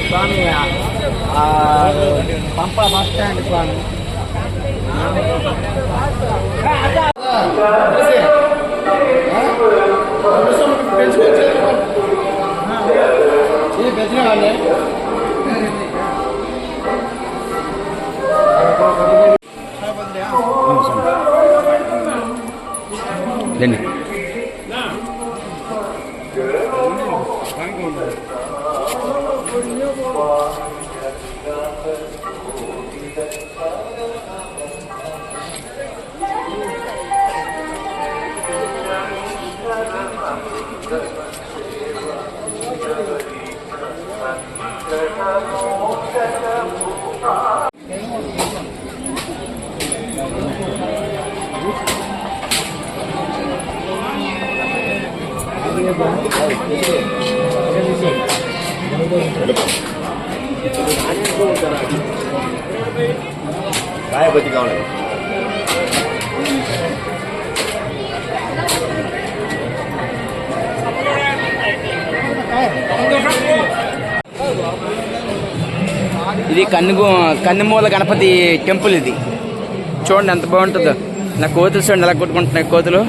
స్వామి పంప bus stand స్వామి. పెంచిన వాళ్ళే రాయబద్ది కావాలి. ఇది కన్నుమూల గణపతి టెంపుల్. ఇది చూడండి ఎంత బాగుంటుందో. నా కోతులు చూడండి ఎలా కొట్టుకుంటున్నాయి కోతులు.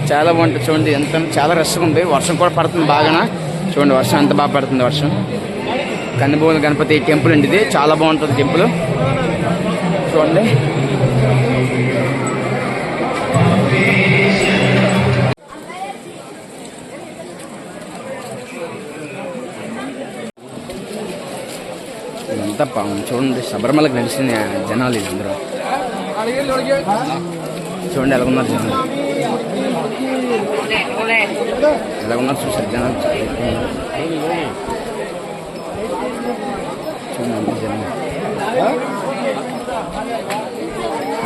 చాలా బాగుంటుంది చూడండి. ఎంత చాలా రష్గా ఉంది. వర్షం కూడా పడుతుంది బాగా. చూడండి వర్షం ఎంత బాగా పడుతుంది వర్షం. కన్నుమూల గణపతి టెంపుల్ అండి ఇది. చాలా బాగుంటుంది టెంపుల్ చూడండి. ఇదంతా చూడండి శబరిమలకు నడిచిన జనాలు ఇది అందరూ. చూడండి ఎలా ఉన్నారు జనాలు, ఎలా ఉన్నారు చూసారు జనాలు. చూడండి జనాలు,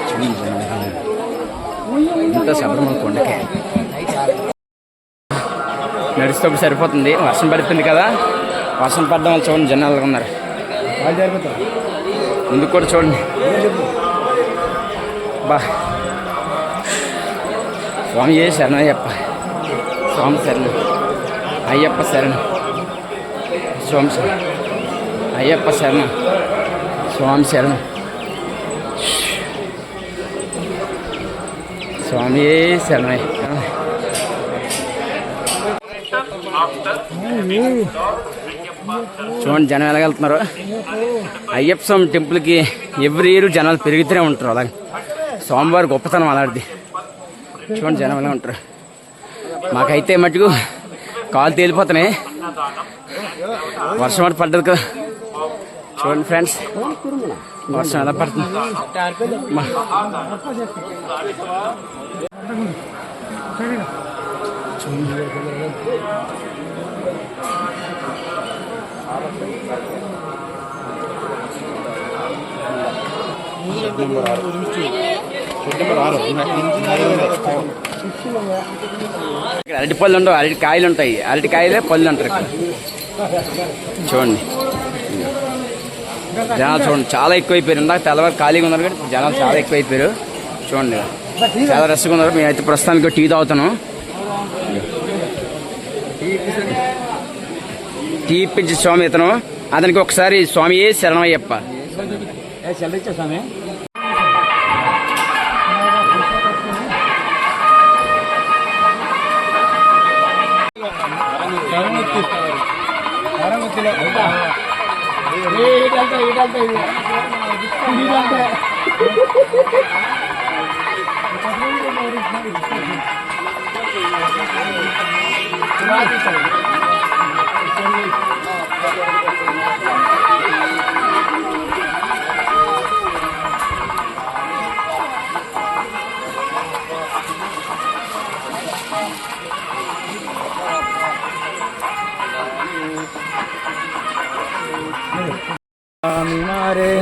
చూడండి జనాలు ఇంత శబరిమల కొండకే నడుస్తూ సరిపోతుంది. వర్షం పడుతుంది కదా, వర్షం పడడం వల్ల చూడండి జనాలు ఎలా ఉన్నారు. ముందుకు కూడా చూడండి. బా స్వామి ఏ శరణం అయ్యప్ప, స్వామి శరణం అయ్యప్ప శరణం, స్వామి శరణం అయ్యప్ప శరణం, స్వామి శరణం, స్వామి శరణం. చూడండి జనం ఎలా వెళ్తున్నారు. అయ్యప్ప స్వామి టెంపుల్కి ఎవ్రీ ఇయర్ జనాలు పెరుగుతూనే ఉంటారు. అలాగే స్వామివారి గొప్పతనం అలాంటిది. చూడండి జనం ఎలా ఉంటారు. మాకైతే మటుకు కాలు తేలిపోతున్నాయి, వర్షం అటు పడ్డది కదా. చూడండి ఫ్రెండ్స్ వర్షం ఎలా పడుతుంది. అరటి పళ్ళు ఉండవు, అరటి కాయలు ఉంటాయి. అరటి కాయలే పళ్ళు అంటారు ఇక్కడ. చూడండి జనాలు చూడండి చాలా ఎక్కువైపోయారు. ఇందాక తెల్లవారు ఖాళీగా ఉన్నారు కానీ జనాలు చాలా ఎక్కువైపోయారు. చూడండి చాలా రష్గా ఉన్నారు. మేమైతే ప్రస్తుతానికి టీ తాగుతాను. టీ ఇప్పించి స్వామి ఇతను, అతనికి ఒకసారి స్వామి ఏ శరణమయ్యప్ప. స్వామి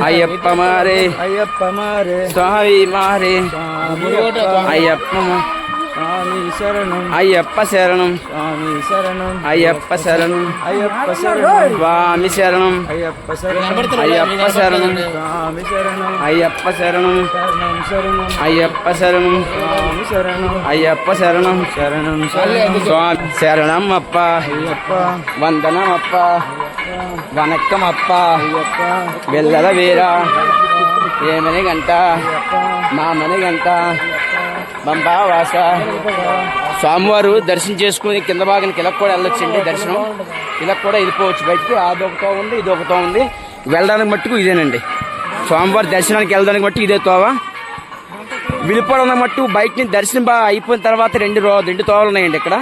అయ్యప్ప మారే, అయ్యప్ప మారే, స్వామి మారే, అయ్యప్ప స్వామి శరణం అయ్యప్ప శరణం స్వామి శరణం అయ్యప్ప శరణం అయ్యప్ప శరణం స్వామి శరణం అయ్యప్ప శరణం అయ్యప్ప శరణం స్వామి శరణం అయ్యప్ప శరణం శరణం శరణం అయ్యప్ప శరణం స్వామి శరణం అయ్యప్ప శరణం శరణం శరణం స్వామి శరణం అప్ప అయ్యప్ప వందనం అప్ప వనక్కం అప్ప అయ్యప్ప వెళ్ళల వీరా ఏమని గంట మామని గంట బంబావాస స్వామివారు దర్శనం చేసుకుని కింద భాగానికి ఇలా కూడా వెళ్ళొచ్చండి దర్శనం ఇలా కూడా వెళ్ళిపోవచ్చు బయటికి అదొకతో ఉంది ఇదొకతో ఉంది వెళ్ళడానికి మట్టుకు ఇదేనండి స్వామివారి దర్శనానికి వెళ్ళడానికి మట్టు ఇదే తోవ వెళ్ళిపోవడం మట్టు బయట నుంచి దర్శనం బాగా అయిపోయిన తర్వాత రెండు తోవలు ఉన్నాయండి ఇక్కడ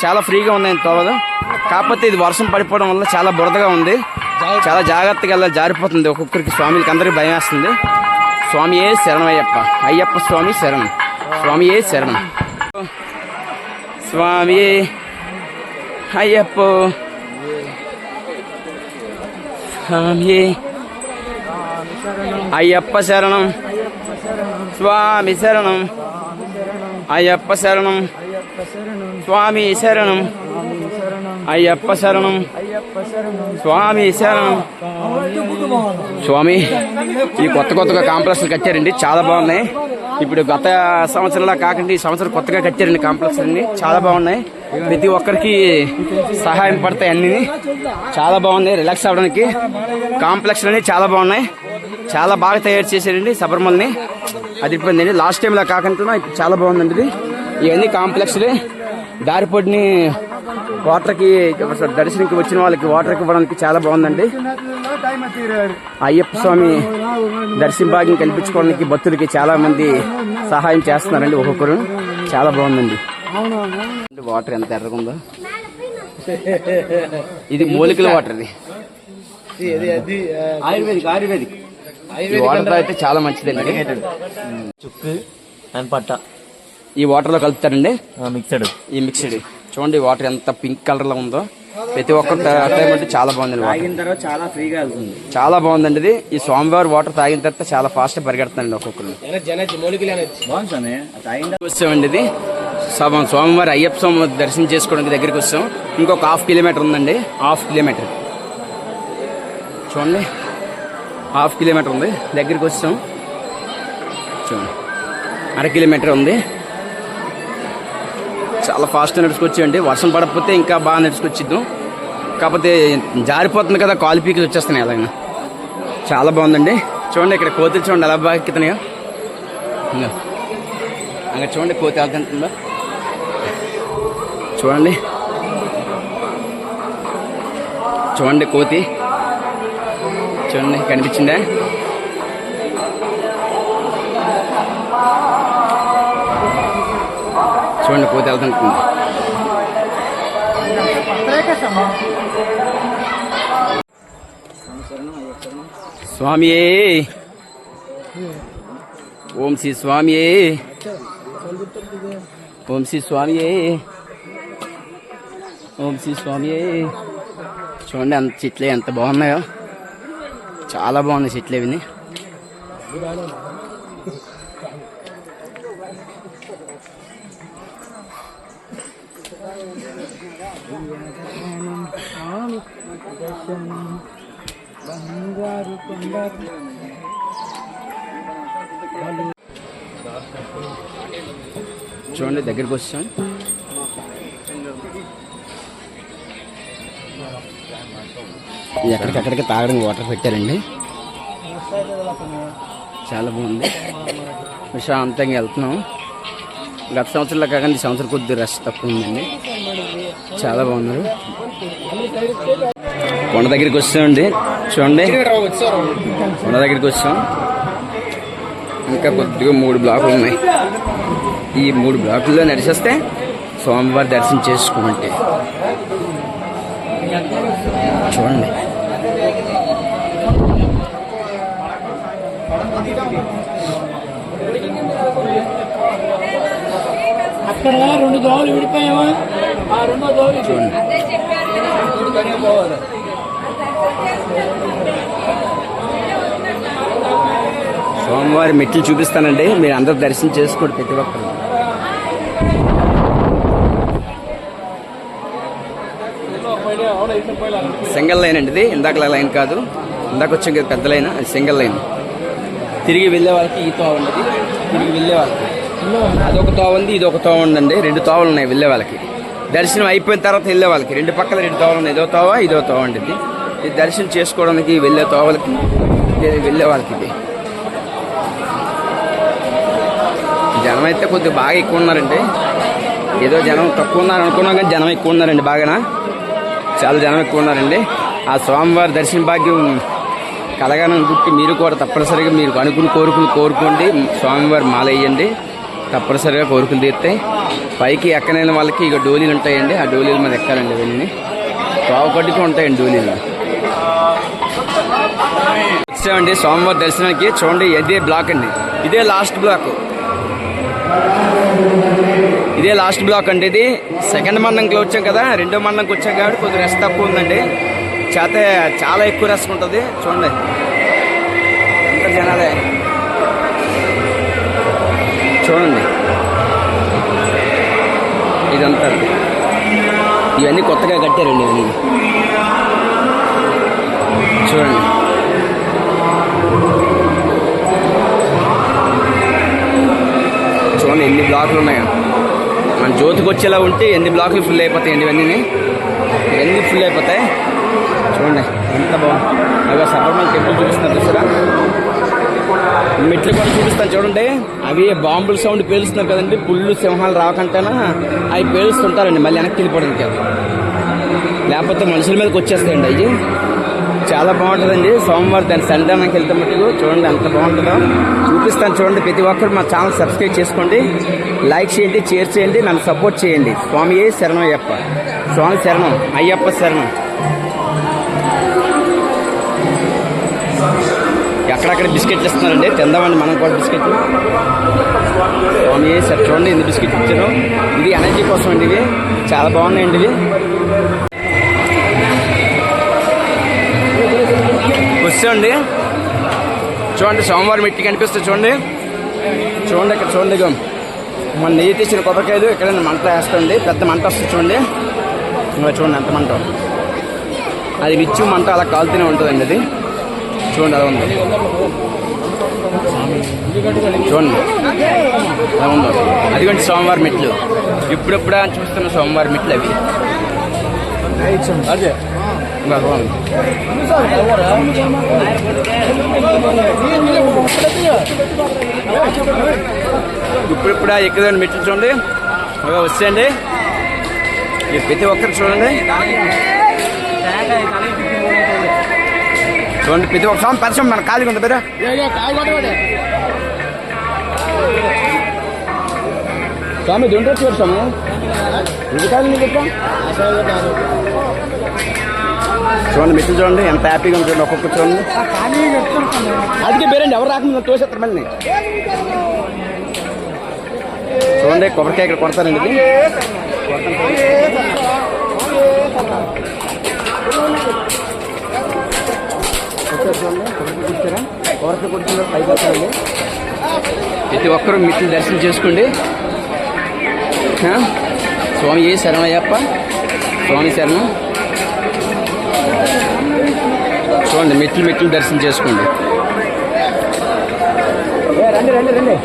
చాలా ఫ్రీగా ఉన్నాయండి తోవలు కాకపోతే ఇది వర్షం పడిపోవడం వల్ల చాలా బురదగా ఉంది చాలా జాగ్రత్తగా వెళ్ళాలి జారిపోతుంది ఒక్కొక్కరికి స్వామికి అందరికి భయం వేస్తుంది స్వామియే శరణం అయ్యప్ప అయ్యప్ప స్వామి శరణం స్వామియే శరణం స్వామియే అయ్యప్ప స్వామియే అయ్యప్ప శరణం స్వామి శరణం అయ్యప్ప శరణం స్వామి శరణం అయ్యప్ప శరణం స్వామి శరణం స్వామి ఈ కొత్తగా కాంప్లెక్స్లు కట్టారండి చాలా బాగున్నాయి ఇప్పుడు గత సంవత్సరంలా కాకుండా ఈ సంవత్సరం కొత్తగా కట్టారండి కాంప్లెక్స్ అన్ని చాలా బాగున్నాయి ప్రతి ఒక్కరికి సహాయం పడతాయి అన్ని చాలా బాగున్నాయి రిలాక్స్ అవ్వడానికి కాంప్లెక్స్ అన్ని చాలా బాగున్నాయి చాలా బాగా తయారు చేశారండి శబరిమలని అది ఇబ్బంది లాస్ట్ టైంలా కాకుండా ఇప్పుడు చాలా బాగుందండి ఇది ఇవన్నీ కాంప్లెక్స్లే దారిపొడిని వాటర్కి దర్శనంకి వచ్చిన వాళ్ళకి వాటర్కి ఇవ్వడానికి చాలా బాగుందండి అయ్యప్ప స్వామి దర్శన భాగ్యం కల్పించుకోవడానికి భక్తులకి చాలా మంది సహాయం చేస్తున్నారండి ఒక్కొక్కరు చాలా బాగుందండి వాటర్ ఎంత ఎర్రగుందో ఇది మూలికల వాటర్ ఇది ఆయుర్వేదిక్ ఈ వాటర్ అయితే చాలా మంచిదండి చుక్కు అండ్ పట్ట ఈ వాటర్ లో కలుపుతారండి మిక్స్డ్ చూడండి వాటర్ ఎంత పింక్ కలర్ లో ఉందో ప్రతి ఒక్కరు తాగితే చాలా బాగుందండి తాగిన తర్వాత చాలా ఫ్రీగా వెళ్తుంది చాలా బాగుందండి ఇది ఈ స్వామివారి వాటర్ తాగిన తర్వాత చాలా ఫాస్ట్ పరిగెడుతుందండి ఒక్కొక్కరు వచ్చామండి ఇది స్వామివారి అయ్యప్ప స్వామి దర్శనం చేసుకోవడానికి దగ్గరికి వచ్చాం ఇంకొక 1/2 కిలోమీటర్ ఉందండి 1/2 కిలోమీటర్ చూడండి 1/2 కిలోమీటర్ ఉంది దగ్గరికి వచ్చాం చూడండి 1/2 కిలోమీటర్ ఉంది చాలా ఫాస్ట్ నడుచుకొచ్చేయండి వర్షం పడకపోతే ఇంకా బాగా నడుచుకొచ్చిద్దాం కాకపోతే జారిపోతుంది కదా కాలు పీకి వచ్చేస్తున్నాయి అలాగే చాలా బాగుందండి చూడండి ఇక్కడ కోతులు చూడండి ఎలా బాగా ఎక్కుతున్నాయో అక్కడ చూడండి కోతి ఎలా తింటుందో చూడండి చూడండి కోతి చూడండి కనిపించిందా చూడండి కోతి వెళ్తుంటుంది స్వామియే ఓం శ్రీ స్వామియే ఓం శ్రీ స్వామియే ఓం శ్రీ స్వామియే చూడండి అంత చెట్లు ఎంత బాగున్నాయో చాలా బాగున్నాయి చెట్లు ఇవి చూడండి దగ్గరికి వచ్చాం ఎక్కడికక్కడికి తాగడానికి వాటర్ పెట్టారండి చాలా బాగుంది ప్రశాంతంగా వెళ్తున్నాం గత సంవత్సరంలో కాకుండా ఈ సంవత్సరం కొద్ది రష్ తక్కువ ఉందండి చాలా బాగున్నారు కొండ దగ్గరికి వస్తామండి చూడండి కొండ దగ్గరికి వచ్చాం ఇంకా కొద్దిగా 3 బ్లాకులు ఉన్నాయి ఈ 3 బ్లాకుల్లో నడిచేస్తే స్వామివారి దర్శనం చేసుకుంటే చూడండి అక్కడ 2 దోవలు విడిపోయావా ఆ 2వ దోవలు చూడండి స్వామివారి మెట్లు చూపిస్తానండి మీరు అందరూ దర్శనం చేసుకోండి ప్రతి ఒక్కరు సింగిల్ లైన్ అండి ఇది, ఇందాక లైన్ కాదు, ఇందాక వచ్చాం కదా పెద్ద లైన్, అది సింగిల్ లైన్. తిరిగి వెళ్ళే వాళ్ళకి ఈ తోవ ఉండదు, తిరిగి వెళ్ళే వాళ్ళకి అదొక తోవ ఉంది, ఇది ఒక తోవ ఉందండి. 2 తోవలు ఉన్నాయి వెళ్ళే వాళ్ళకి. దర్శనం అయిపోయిన తర్వాత వెళ్ళే వాళ్ళకి 2 పక్కల 2 తోవలు ఉన్నాయి, ఇదో తోవ ఇదో తోవ అండి. ఇది దర్శనం చేసుకోవడానికి వెళ్ళే తోవలకి, వెళ్ళే వాళ్ళకి. ఇది జనం అయితే కొద్దిగా బాగా ఎక్కువ ఉన్నారండి. ఏదో జనం తక్కువ ఉన్నారు అనుకున్నాం కానీ జనం ఎక్కువ ఉన్నారండి, బాగా చాలా జనం ఎక్కువ ఉన్నారండి. ఆ స్వామివారి దర్శన భాగ్యం కలగాలని గుట్టి మీరు కూడా తప్పనిసరిగా మీరు అనుకున్న కోరికలు కోరుకోండి. స్వామివారి మాల వేయండి, తప్పనిసరిగా కోరికలు తీరుతాయి. పైకి ఎక్కనైన వాళ్ళకి ఇక డోలీలు ఉంటాయండి, ఆ డోలీల మీద ఎక్కాలండి. వెళ్ళి తోవకట్టుకు ఉంటాయండి డోలీలు. వచ్చామండి స్వామివారి దర్శనానికి. చూడండి ఇదే బ్లాక్ అండి, ఇదే లాస్ట్ బ్లాక్, ఇదే లాస్ట్ బ్లాక్ అండి. ఇది సెకండ్ మండంకి వచ్చాం కదా, రెండో మండంకి వచ్చాం కాబట్టి కొద్దిగా రెస్ట్ తక్కువ ఉందండి. చాలా ఎక్కువ రెస్ట్ ఉంటుంది. చూడండి ఎంత జనాలే, చూడండి ఇదంతా. ఇవన్నీ కొత్తగా కట్టారండి, ఇవన్నీ చూడండి. చూడండి ఎన్ని బ్లాకులు ఉన్నాయో. మన జ్యోతికి వచ్చేలా ఉంటే ఎన్ని బ్లాకులు ఫుల్ అయిపోతాయండి. ఇవన్నీ ఫుల్ అయిపోతాయి. చూడండి ఎంత బాగుంది. అవి శబరిమల టెంపుల్ చూపిస్తున్నారు చూసారా, మెట్లు కూడా చూపిస్తాను చూడండి. అవి బాంబుల సౌండ్ పేలుస్తున్నారు కదండి, పుల్లు సింహాలు రాకంటేనా అవి పేలుస్తుంటారండి, మళ్ళీ వెనక్కి వెళ్ళిపోవడానికి. లేకపోతే మనుషుల మీదకి వచ్చేస్తాయండి అవి. చాలా బాగుంటుందండి స్వామివారి దాని సన్నిధానానికి వెళ్తే మటుకు. చూడండి ఎంత బాగుంటుందో చూపిస్తాను చూడండి. ప్రతి ఒక్కరు మా ఛానల్ సబ్స్క్రైబ్ చేసుకోండి, లైక్ చేయండి, షేర్ చేయండి, నన్ను సపోర్ట్ చేయండి. స్వామియే శరణం అయ్యప్ప, స్వామి శరణం అయ్యప్ప శరణం. ఎక్కడక్కడ బిస్కెట్లు ఇస్తున్నారండి, తిందామండి మనం కూడా బిస్కెట్లు. స్వామి సార్ చూడండి ఎన్ని బిస్కెట్లు ఇచ్చారు. ఇది ఎనర్జీ కోసం అండి, ఇవి చాలా బాగున్నాయండి. ఇవి వచ్చేయండి. చూడండి సోమవారం మెట్టి కనిపిస్తుంది చూడండి. చూడండి ఇక్కడ చూడండి, మన నెయ్యి తీసిన కొబ్బరికాయలు ఇక్కడ మంట వేస్తుంది, పెద్ద మంట వస్తుంది చూడండి. చూడండి ఎంత మంట, అది విచ్చు మంట అలా కాలుతూనే ఉంటుందండి. అది చూడండి అలా ఉంది, చూడండి అలా ఉందో. అదిగోండి సోమవారం మెట్లు, ఇప్పుడెప్పుడా అని చూస్తున్న సోమవారం మెట్లు అవి. అదే ఇప్పుడిప్పుడా ఎక్కుదండి మెట్లు చూడండి. వచ్చేయండి ప్రతి ఒక్కరు చూడండి. చూడండి ప్రతి ఒక్క స్వామి పరిశ్రమ మన ఖాళీగా ఉంది. పేరు స్వామి దొండ స్వామి ఇది కాదు నీకు చెప్తాం. చూడండి మెట్లు చూడండి ఎంత హ్యాపీగా ఉంటుంది. ఒక్కొక్క చూడండి అందుకే పేరండి ఎవరు రాకుండా తోసేస్తారు మళ్ళీ. చూడండి కొబ్బరికాయ ఇక్కడ కొడతారండి. ఇది కొబ్బరికాయ కొడుతున్నారు పైకి వస్తారండి. ప్రతి ఒక్కరూ మెట్లు దర్శనం చేసుకోండి. స్వామి ఏ శరణయ్యప్ప, స్వామి శరణం. చూడండి మెట్లు దర్శనం చేసుకోండి. రండి రండి రండి.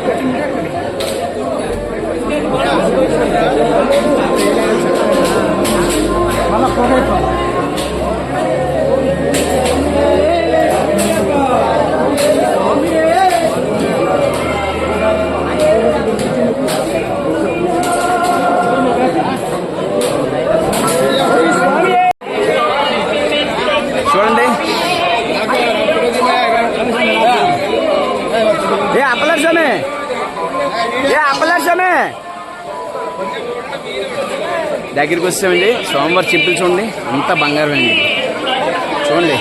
చూడండి ఏ అప్పలర్సమే, ఏ అప్పలర్సమే దగ్గరికి వస్తామండి. సోమవారం చెప్పులు చూడండి అంతా బంగారం అండి. చూడండి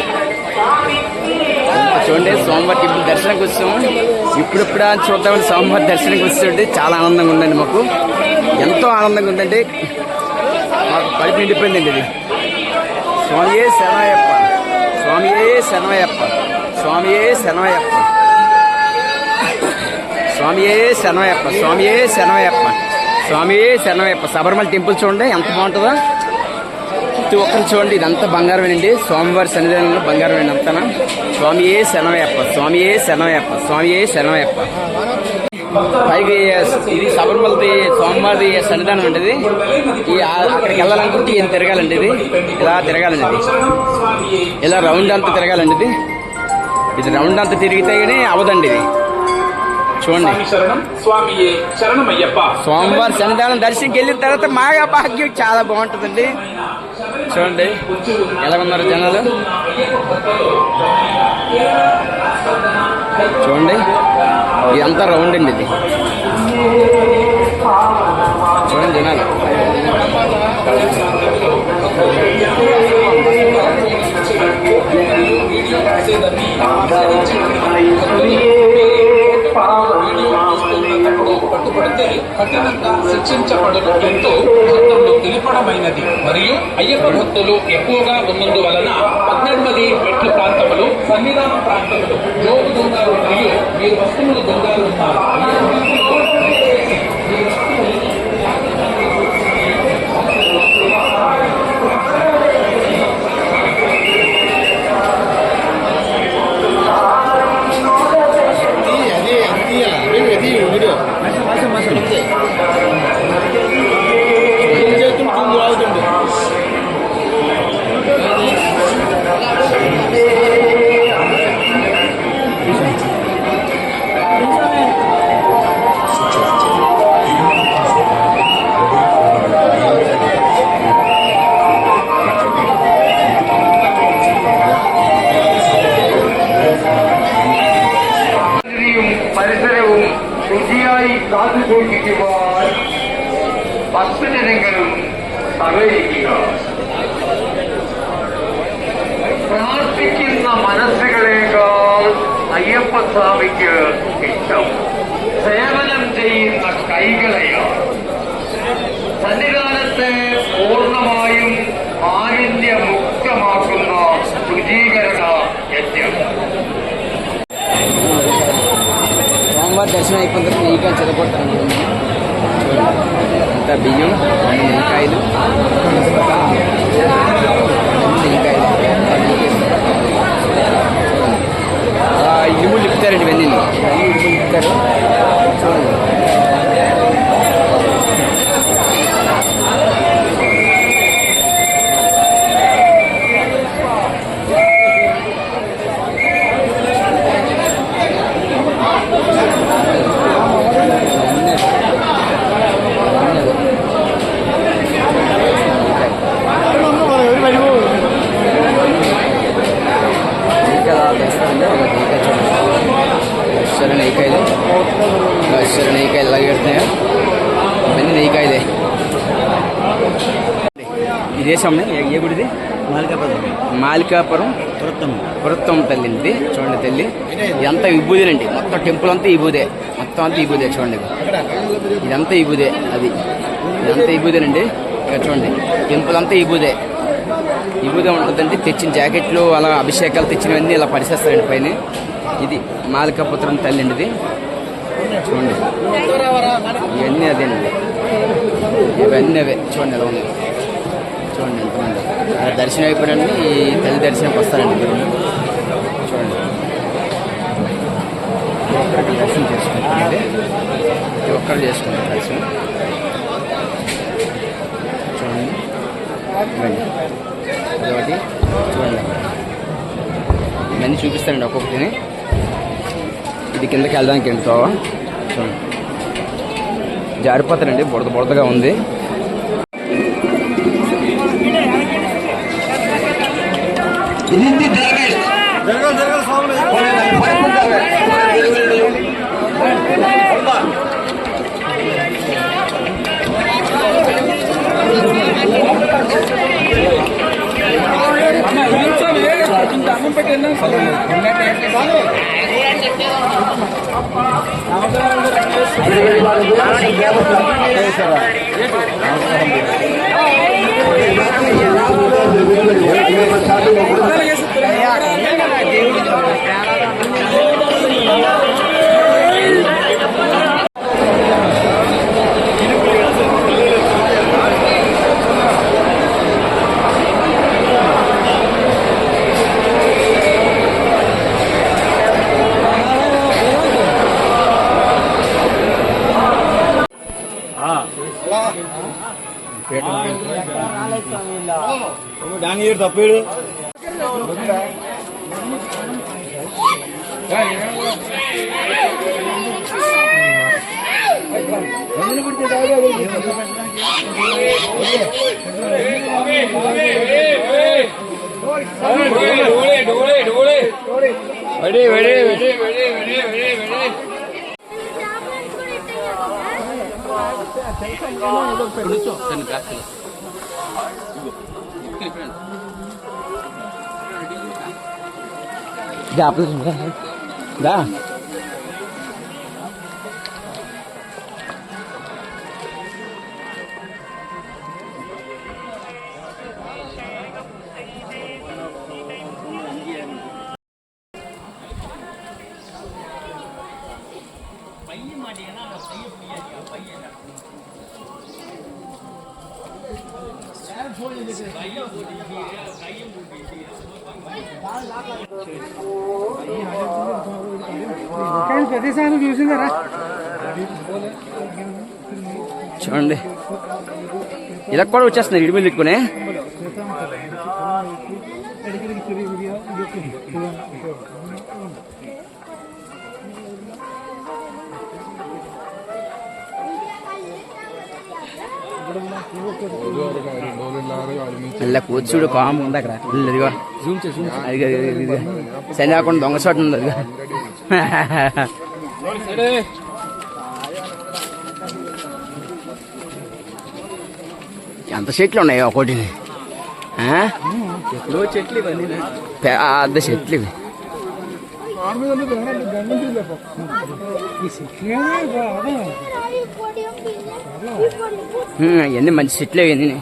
చూడండి సోమవారం టెంపుల్ దర్శనానికి వచ్చాము. ఇప్పుడిప్పుడా చూద్దామని సోమవారం దర్శనానికి వస్తుంటే చాలా ఆనందంగా ఉందండి. మాకు ఎంతో ఆనందంగా ఉందండి. మాకు కడుపు నిండిపోయిందండి. ఇది స్వామియే శరణయ్యప్ప, స్వామియే శరణయ్యప్ప, స్వామియే శరణయ్యప్ప, స్వామియే శరణయ్యప్ప, స్వామియే శరణయ్యప్ప, స్వామియే శరణయ్యప్ప. శబరిమల టెంపుల్ చూడండి ఎంత బాగుంటుందో. ప్రతి ఒక్కరు చూడండి, ఇదంతా బంగారమేనండి. స్వామివారి సన్నిధానంలో బంగారమేనండి అంతా. స్వామియే శరణమయ్యప్ప, స్వామియే శరణమయ్యప్ప, స్వామియే శరణమయ్యప్ప. పైకి ఇది శబరిమలది స్వామివారి సన్నిధానం అండి. ఇది అక్కడికి వెళ్ళాలనుకుంటే ఏం తిరగాలండి, ఇది ఇలా తిరగాలండి, ఇది ఇలా రౌండ్ అంతా తిరగాలండి. ఇది రౌండ్ అంతా తిరిగితే కానీ అవదండి. ఇది చూడండి, స్వామివారి సన్నిధానం దర్శనంకి వెళ్ళిన తర్వాత మాగా భాగ్యం చాలా బాగుంటుందండి. చూడండి ఎలా ఉన్నారు జనాలు, చూడండి ఇదంతా రౌండ్ అండి. ఇది చూడండి జనాలు. పట్టుబడితే కఠినంగా శిక్షించబడుతుంటూ చట్టంలో తెలుపడమైనది. మరియు అయ్యప్ప భక్తులు ఎక్కువగా ఉన్నందువలన 18 మెట్లు ప్రాంతములు, సన్నిధానం ప్రాంతములు జోగు దొంగలు మరియు వీరి వస్తువులు దొంగలు ఉన్నారు. പരിസരവും ശുചിയായി കാത്തുസൂക്ഷിക്കുവാൻ ഭക്തജനങ്ങളും സഹകരിക്കുക. പ്രാർത്ഥിക്കുന്ന മനസ്സുകളേക്കാൾ അയ്യപ്പസ്വാമിക്ക് ഇഷ്ടം സേവനം ചെയ്യുന്ന കൈകളെയാണ്. സന്നിധാനത്തെ പൂർണ്ണമായും മാലിന്യമുക്തമാക്കുന്ന ശുചീകരണ യജ്ഞം. స్వామివారి దర్శనం అయిపోయిన తర్వాత నెయ్యికాయలు చెదగొడతాను. అంతా బియ్యం, నెయ్యికాయలు, ఇనుములు లిపుతారండి. ఇవన్నీ ఇనుములు లిపుతారు. చూడండి నెయ్యికాయలు, నెయ్యికాయలు అలాగే పెడుతున్నాయా? ఇవన్నీ నెయ్యికాయలే. ఇదే సమయం ఏ గుడిది? మాలికాపురం పురత్తమ్మ తల్లి అండి. చూడండి తల్లి, ఇదంతా విభూదేనండి. మొత్తం టెంపుల్ అంతా విభూదే, మొత్తం అంతా విభూదే. చూడండి ఇదంతా విభూదే, అది ఇదంతా విభూదేనండి. ఇక్కడ చూడండి టెంపుల్ అంతా విభూదే, విభూదే ఉంటుందండి. తెచ్చిన జాకెట్లు అలా అభిషేకాలు తెచ్చినవన్నీ ఇలా పరిచేస్తారండి పైన. ఇది మాలికాపురం తల్లి అండి. ఇది చూడండి ఇవన్నీ అదేనండి, ఇవన్నీ అవే. చూడండి ఎలా ఉంది, చూడండి ఎంతమంది దర్శనం అయిపోయాడండి. ఈ తల్లి దర్శనంకి వస్తారండి మీరు. చూడండి ఒక్కరికి దర్శనం చేసుకుంటారండి, ఒక్కరు చేసుకుంటారు దర్శనం. చూడండి ఇవన్నీ అదొకటి. చూడండి ఇవన్నీ చూపిస్తారండి ఒక్కొక్కటిని. ఇది కిందకి వెళ్ళడానికి ఎంతో చూడండి జారిపోతారండి, బురద బురదగా ఉంది. తప్పేడు ప్రదేశాన్ని చూసిందరా చూడండి ఇలా కూడా వచ్చేస్తున్నారు ఇడి మీద పెట్టుకుని. ఇలా కూర్చుడు కాము ఉంది అక్కడ. ఇదిగో అది శని కాకుండా దొంగ చోట ఉంది. అదిగా ఎంత చెట్లు ఉన్నాయి ఒకటిని. చెట్లు పెద్ద చెట్లు ఇవి. ఇవన్నీ మంచి చెట్లే ఇవన్నీ.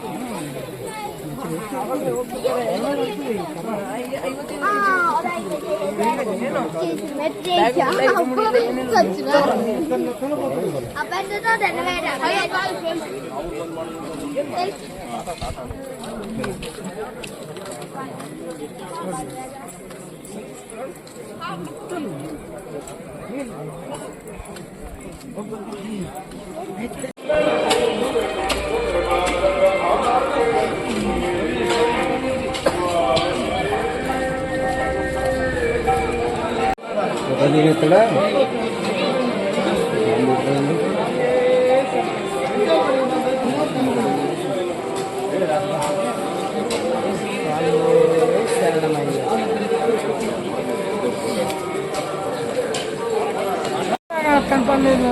కనపడలేదు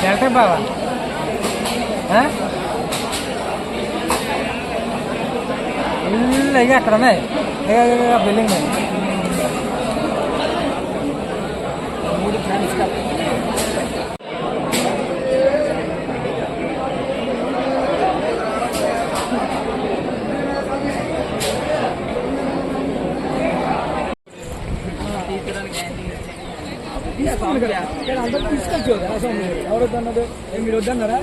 డేటా బావా ఇక అక్కడ ఉన్నాయి బిల్డింగ్ మూడు ఫ్రెండ్స్ అందరూ తీసుకొచ్చు ఎవరు వద్దన్నది మీరు వద్దన్నారా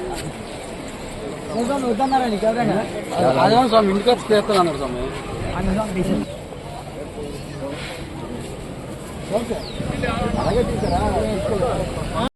వద్దన్నారా నీకు ఎవరైనా అదే స్వామి ఇంటికి వచ్చి చేస్తాను అన్నారు స్వామి. ఓకే అలాగే తీసారా